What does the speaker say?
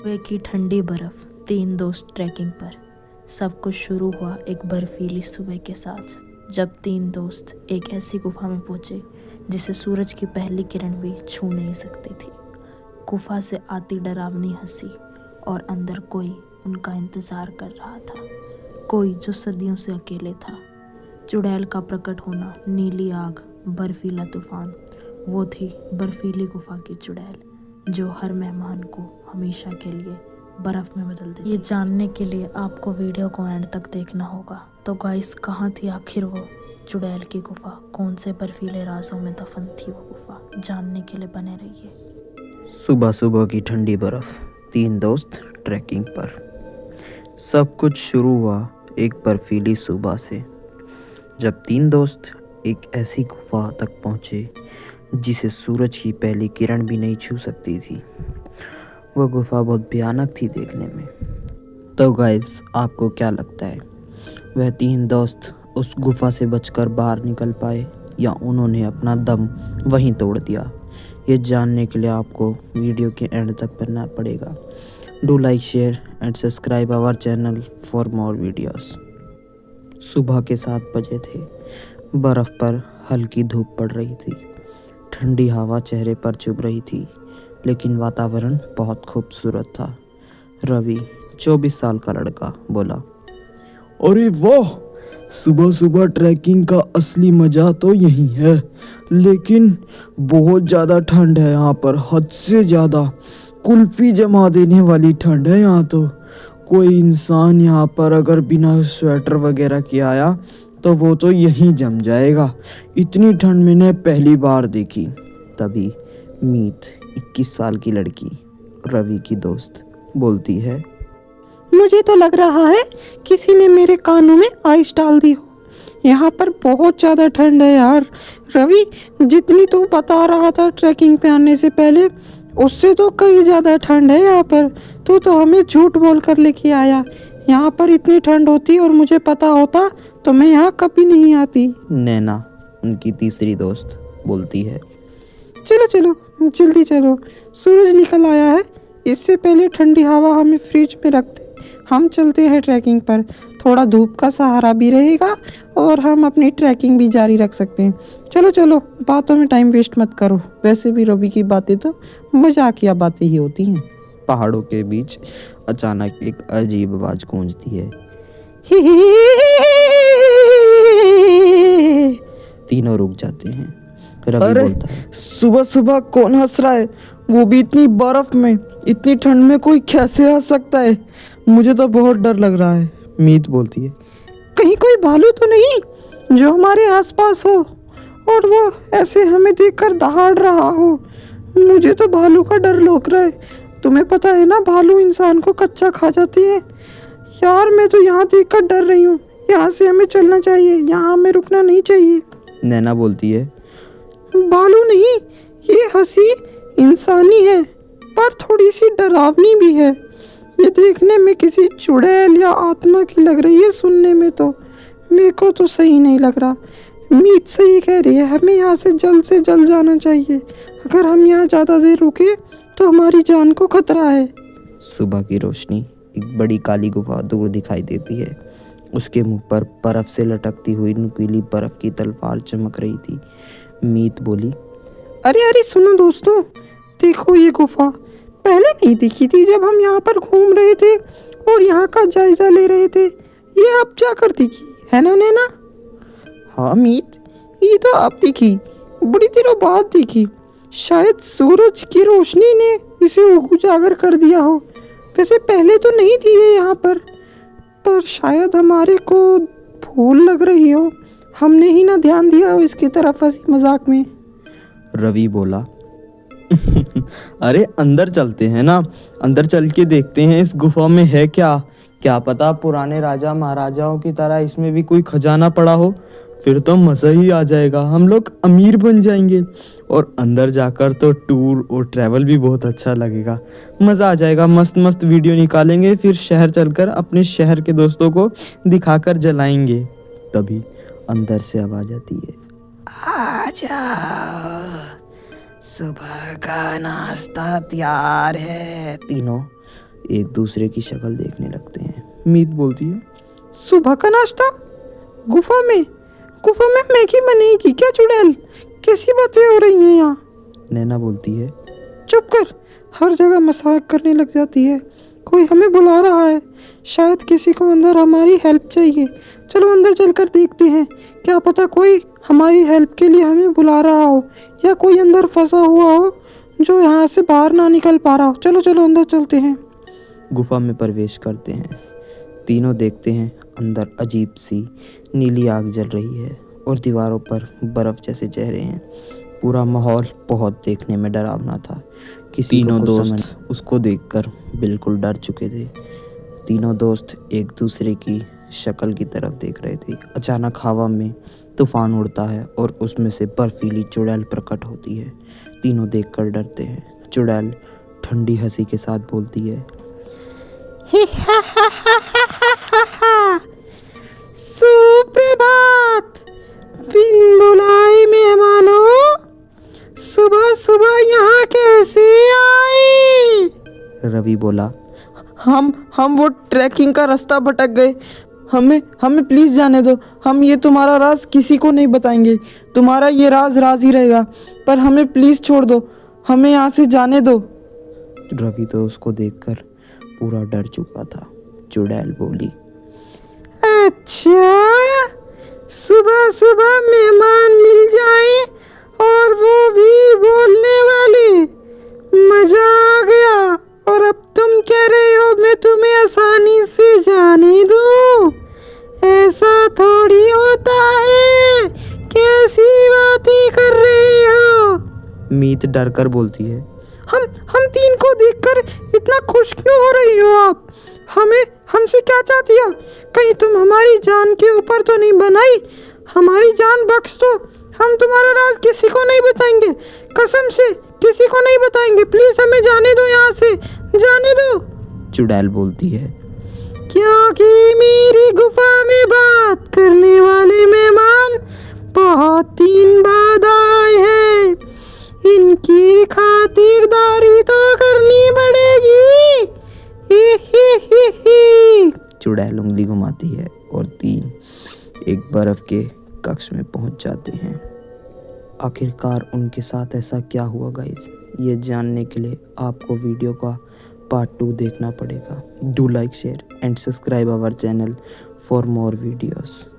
सुबह की ठंडी बर्फ, 3 दोस्त ट्रैकिंग पर। सब कुछ शुरू हुआ एक बर्फीली सुबह के साथ, जब 3 दोस्त एक ऐसी गुफा में पहुंचे जिसे सूरज की पहली किरण भी छू नहीं सकती थी। गुफा से आती डरावनी हंसी और अंदर कोई उनका इंतज़ार कर रहा था, कोई जो सदियों से अकेले था। चुड़ैल का प्रकट होना, नीली आग, बर्फीला तूफान, वो थी बर्फीली गुफा की चुड़ैल जो हर मेहमान को हमेशा के लिए बर्फ में बदल देती। ये जानने के लिए आपको वीडियो को एंड तक देखना होगा। तो गाइस, कहाँ थी आखिर वो चुड़ैल की गुफा? कौन से बर्फीले राजों में दफन थी वो गुफा? जानने के लिए बने रहिए। सुबह सुबह की ठंडी बर्फ, 3 दोस्त ट्रैकिंग पर। सब कुछ शुरू हुआ एक बर्फीली सुबह से, जब 3 दोस्त एक ऐसी गुफा तक पहुँचे जिसे सूरज की पहली किरण भी नहीं छू सकती थी। वह गुफा बहुत भयानक थी देखने में। तो गाइस, आपको क्या लगता है, वह 3 दोस्त उस गुफा से बचकर बाहर निकल पाए या उन्होंने अपना दम वहीं तोड़ दिया? ये जानने के लिए आपको वीडियो के एंड तक पढ़ना पड़ेगा। Do like, share and subscribe our channel for more videos. सुबह के 7 बजे थे। बर्फ़ पर हल्की धूप पड़ रही थी, ठंडी हवा चेहरे पर चुभ रही थी, लेकिन वातावरण बहुत खूबसूरत था। रवि, 24 साल का लड़का, बोला, अरे वाह, सुबह सुबह ट्रैकिंग का असली मज़ा तो यही है, लेकिन बहुत ज़्यादा ठंड है यहाँ पर, हद से ज़्यादा। कुल्फी जमा देने वाली ठंड है यहाँ तो। कोई इंसान यहाँ पर अगर बिना स्वेटर वगैरह के आया तो वो तो यहीं जम जाएगा। इतनी ठंड मैंने पहली बार देखी। तभी मीत, 21 साल की लड़की, रवि की दोस्त, बोलती है, मुझे तो लग रहा है किसी ने मेरे कानों में आइस डाल दी हो। यहाँ पर बहुत ज़्यादा ठंड है यार। रवि, जितनी तू बता रहा था ट्रैकिंग पे आने से पहले, उससे तो कई ज़्यादा ठंड है यहाँ पर। तू तो हमें झूठ बोल कर लेके आया। यहाँ पर इतनी ठंड होती और मुझे पता होता तो मैं यहाँ कभी नहीं आती। नैना, उनकी तीसरी दोस्त, बोलती है, चलो चलो जल्दी चलो, सूरज निकल आया है। इससे पहले ठंडी हवा हमें फ्रिज में रख दे। हम चलते हैं ट्रैकिंग पर। थोड़ा धूप का सहारा भी रहेगा और हम अपनी ट्रैकिंग भी जारी रख सकते हैं। चलो चलो, बातों में टाइम वेस्ट मत करो। वैसे भी रवि की बातें तो मजाकिया बातें ही होती हैं। पहाड़ों के बीच अचानक एक अजीब आवाज़ गूंजती है। तीनों रुक जाते हैं। रवि अरे, बोलता है, सुबह सुबह कौन हंस रहा है? वो भी इतनी बर्फ में, इतनी ठंड में कोई कैसे हंस सकता है? मुझे तो बहुत डर लग रहा है। मीत बोलती है, कहीं कोई भालू तो नहीं जो हमारे आसपास हो और वो ऐसे हमें देखकर दहाड़ रहा हो? मुझे तो भालू का डर लग रहा है। तुम्हें पता है ना, भालू इंसान को कच्चा खा जाती है। यार, मैं तो यहाँ देखकर डर रही हूँ। यहाँ से हमें चलना चाहिए, यहाँ हमें रुकना नहीं चाहिए। नैना बोलती है, भालू नहीं, ये हंसी इंसानी है, पर थोड़ी सी डरावनी भी है। ये देखने में किसी चुड़ैल या आत्मा की लग रही है, सुनने में तो मेरे को तो सही नहीं लग रहा। मीत सही कह रही है, हमें यहाँ से जल्द जाना चाहिए। अगर हम यहाँ ज़्यादा देर रुके तो हमारी जान को खतरा है। सुबह की रोशनी, एक बड़ी काली गुफा दूर दिखाई देती है। उसके मुंह पर बर्फ से लटकती हुई नुकीली बर्फ की तलवार चमक रही थी। मीत बोली, अरे अरे सुनो दोस्तों, देखो ये गुफा पहले नहीं दिखी थी जब हम यहाँ पर घूम रहे थे और यहाँ का जायजा ले रहे थे। ये अब जाकर दिखी है ना नैना? हाँ मीत, ये तो अब दिखी, बड़ी दिनों बाद दिखी। शायद सूरज की रोशनी ने इसे उजागर कर दिया हो। वैसे पहले तो नहीं थी ये यहाँ पर शायद हमारे को भूल लग रही हो। हमने ही ना ध्यान दिया हो इसकी तरफ हंसी मजाक में। रवि बोला, अरे अंदर चलते हैं ना, अंदर चल के देखते हैं इस गुफा में है क्या। क्या पता पुराने राजा महाराजाओं की तरह इसमें भी कोई खजाना पड़ा हो। फिर तो मज़ा ही आ जाएगा, हम लोग अमीर बन जाएंगे। और अंदर जाकर तो टूर और ट्रैवल भी बहुत अच्छा लगेगा, मज़ा आ जाएगा। मस्त मस्त वीडियो निकालेंगे, फिर शहर चलकर अपने शहर के दोस्तों को दिखाकर जलाएंगे। तभी अंदर से आवाज़ आती है, आजा, सुबह का नाश्ता तैयार है। तीनों एक दूसरे की शक्ल देखने लगते हैं। मीत बोलती है, सुबह का नाश्ता गुफा में मैगी बनेगी क्या चुड़ैल? कैसी बातें हो रही हैं यहाँ? नैना बोलती है, चुप कर, हर जगह मजाक करने लग जाती है। कोई हमें बुला रहा है, शायद किसी को अंदर हमारी हेल्प चाहिए। चलो अंदर चलकर देखते हैं, क्या पता कोई हमारी हेल्प के लिए हमें बुला रहा हो या कोई अंदर फंसा हुआ हो जो यहाँ से बाहर ना निकल पा रहा हो। चलो चलो अंदर चलते हैं। गुफा में प्रवेश करते हैं। तीनों देखते हैं अंदर अजीब सी नीली आग जल रही है और दीवारों पर बर्फ जैसे चेहरे हैं। पूरा माहौल बहुत देखने में डरावना था। तीनों दोस्त उसको देखकर बिल्कुल डर चुके थे। तीनों दोस्त एक दूसरे की शक्ल की तरफ देख रहे थे। अचानक हवा में तूफान उड़ता है और उसमें से बर्फीली चुड़ैल प्रकट होती है। तीनों देखकर डरते हैं। चुड़ैल ठंडी हंसी के साथ बोलती है, सुप्रभात बिन बुलाए मेहमानों, सुबह सुबह यहाँ कैसे आए? रवि बोला, हम वो ट्रैकिंग का रास्ता भटक गए। हमें प्लीज जाने दो। हम ये तुम्हारा राज किसी को नहीं बताएंगे। तुम्हारा ये राज ही रहेगा, पर हमें प्लीज छोड़ दो। हमें यहाँ से जाने दो। रवि तो उसको देखकर पूरा डर चुका था। चुड़ैल बोली, अच्छा, सुबह सुबह मेहमान मिल जाए और वो भी बोलने वाले, मजा आ गया। और अब तुम कह रहे हो मैं तुम्हें आसानी से जाने दूं? ऐसा थोड़ी होता है, कैसी बातें कर रहे हो? मीत डर कर बोलती है, हम तीन को देखकर इतना खुश क्यों हो रही हो आप? हमसे क्या चाहती हो? कहीं तुम हमारी जान के ऊपर तो नहीं बनाई? हमारी जान बख्श दो, हम तुम्हारा राज किसी को नहीं बताएंगे, कसम से किसी को नहीं बताएंगे। प्लीज हमें जाने दो, यहाँ से जाने दो। चुड़ैल बोलती है, क्योंकि मेरी गुफा में बात करने वाले मेहमान बहुत दिन बाद आए हैं, इनकी खातिरदारी तो करनी पड़ेगी। ही। चुड़ैल उंगली घुमाती है और तीन एक बर्फ के कक्ष में पहुंच जाते हैं। आखिरकार उनके साथ ऐसा क्या हुआ गाइस, ये जानने के लिए आपको वीडियो का पार्ट 2 देखना पड़ेगा। Do like, share and subscribe our channel for more videos.